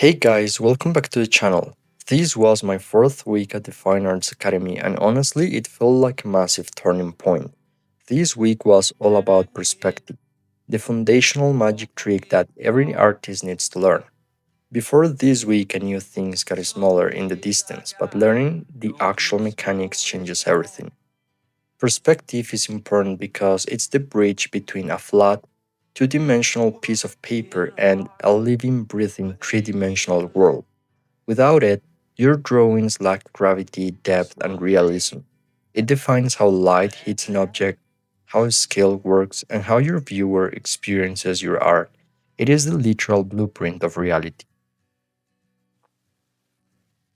Hey guys, welcome back to the channel. This was my fourth week at the Fine Arts Academy and honestly it felt like a massive turning point. This week was all about perspective, the foundational magic trick that every artist needs to learn. Before this week I knew things got smaller in the distance, but learning the actual mechanics changes everything. Perspective is important because it's the bridge between a flat, two-dimensional piece of paper and a living, breathing, three-dimensional world. Without it, your drawings lack gravity, depth, and realism. It defines how light hits an object, how scale works, and how your viewer experiences your art. It is the literal blueprint of reality.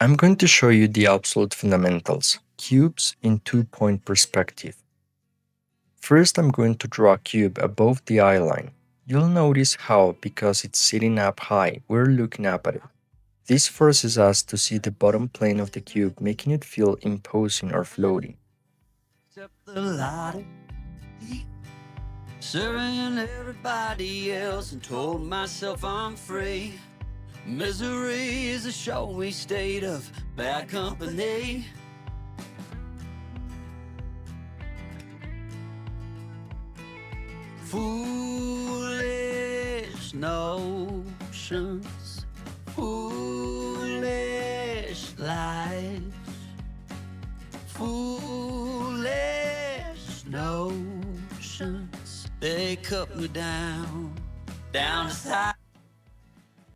I'm going to show you the absolute fundamentals, cubes in two-point perspective. First, I'm going to draw a cube above the eye line. You'll notice how, because it's sitting up high, we're looking up at it. This forces us to see the bottom plane of the cube, making it feel imposing or floating. Except the light, serving everybody else and told myself I'm free. Misery is a showy state of bad company. Foolish notions, foolish life, foolish notions. They cut me down to size.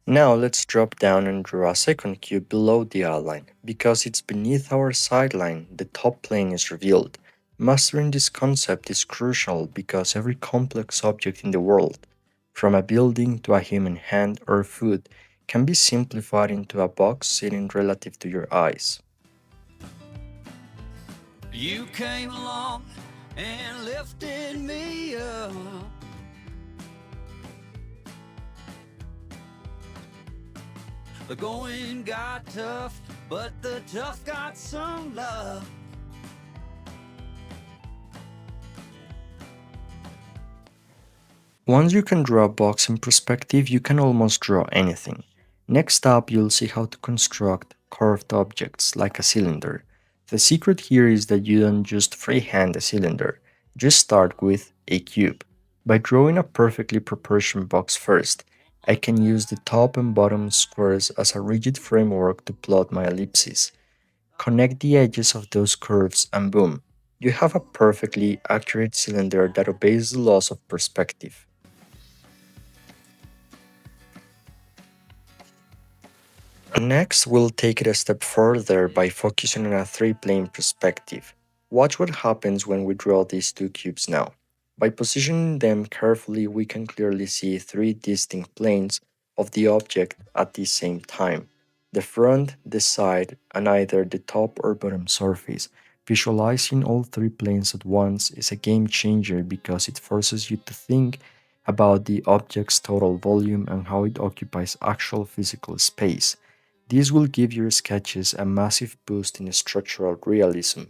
Now let's drop down and draw a second cube below the outline. Because it's beneath our sideline, the top plane is revealed. Mastering this concept is crucial because every complex object in the world, from a building to a human hand or food, can be simplified into a box sitting relative to your eyes. You came along and lifted me up. The going got tough, but the tough got some love. Once you can draw a box in perspective, you can almost draw anything. Next up, you'll see how to construct curved objects like a cylinder. The secret here is that you don't just freehand a cylinder, just start with a cube. By drawing a perfectly proportioned box first, I can use the top and bottom squares as a rigid framework to plot my ellipses. Connect the edges of those curves and boom, you have a perfectly accurate cylinder that obeys the laws of perspective. Next, we'll take it a step further by focusing on a three-plane perspective. Watch what happens when we draw these two cubes now. By positioning them carefully, we can clearly see three distinct planes of the object at the same time: the front, the side, and either the top or bottom surface. Visualizing all three planes at once is a game changer because it forces you to think about the object's total volume and how it occupies actual physical space. This will give your sketches a massive boost in structural realism.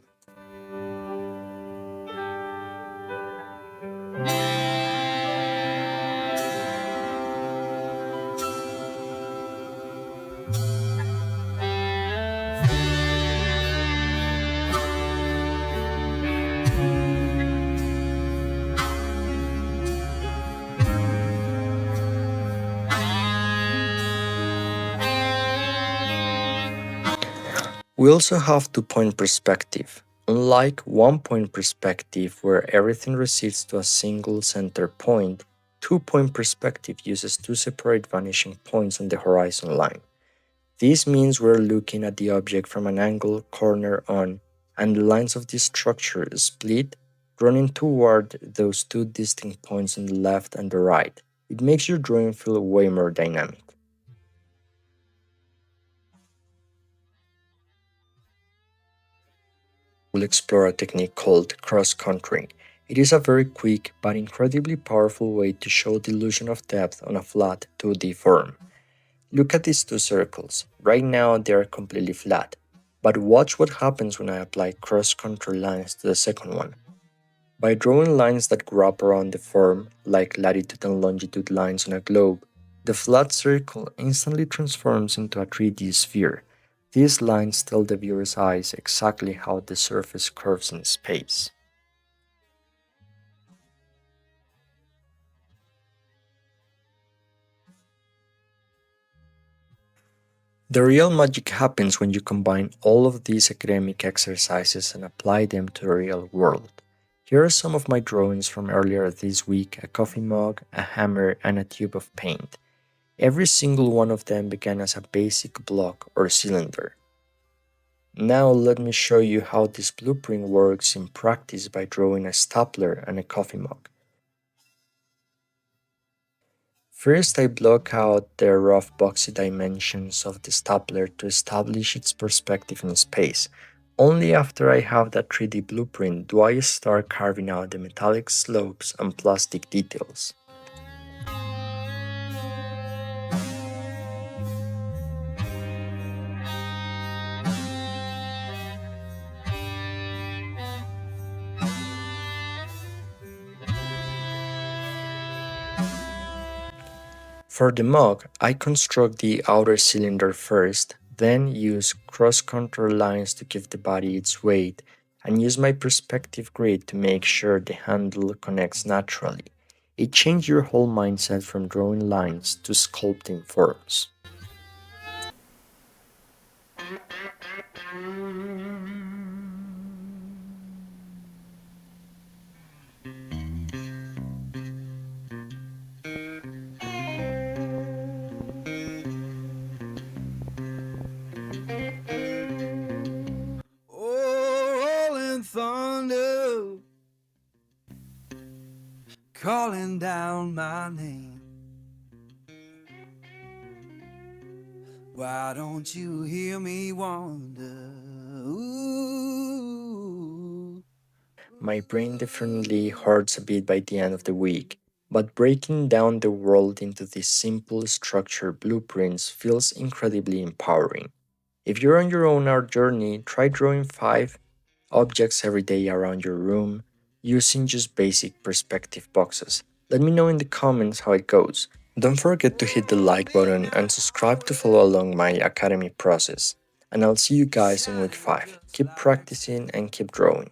We also have two-point perspective. Unlike one-point perspective where everything recedes to a single center point, two-point perspective uses two separate vanishing points on the horizon line. This means we're looking at the object from an angle corner on, and the lines of this structure split, running toward those two distinct points on the left and the right. It makes your drawing feel way more dynamic. We'll explore a technique called cross-contouring. It is a very quick but incredibly powerful way to show the illusion of depth on a flat 2D form. Look at these two circles. Right now they are completely flat, but watch what happens when I apply cross-contour lines to the second one. By drawing lines that wrap around the form, like latitude and longitude lines on a globe, The flat circle instantly transforms into a 3D sphere. These lines tell the viewer's eyes exactly how the surface curves in space. The real magic happens when you combine all of these academic exercises and apply them to the real world. Here are some of my drawings from earlier this week: a coffee mug, a hammer, and a tube of paint. Every single one of them began as a basic block or cylinder. Now let me show you how this blueprint works in practice by drawing a stapler and a coffee mug. First, I block out the rough boxy dimensions of the stapler to establish its perspective in space. Only after I have that 3D blueprint do I start carving out the metallic slopes and plastic details. For the mug, I construct the outer cylinder first, then use cross-contour lines to give the body its weight, and use my perspective grid to make sure the handle connects naturally. It changes your whole mindset from drawing lines to sculpting forms. Oh, rolling thunder, calling down my name. Why don't you hear me wonder? Ooh. My brain definitely hurts a bit by the end of the week, but breaking down the world into these simple structured blueprints feels incredibly empowering. If you're on your own art journey, try drawing 5 objects every day around your room using just basic perspective boxes. Let me know in the comments how it goes. Don't forget to hit the like button and subscribe to follow along my academy process. And I'll see you guys in week 5. Keep practicing and keep drawing.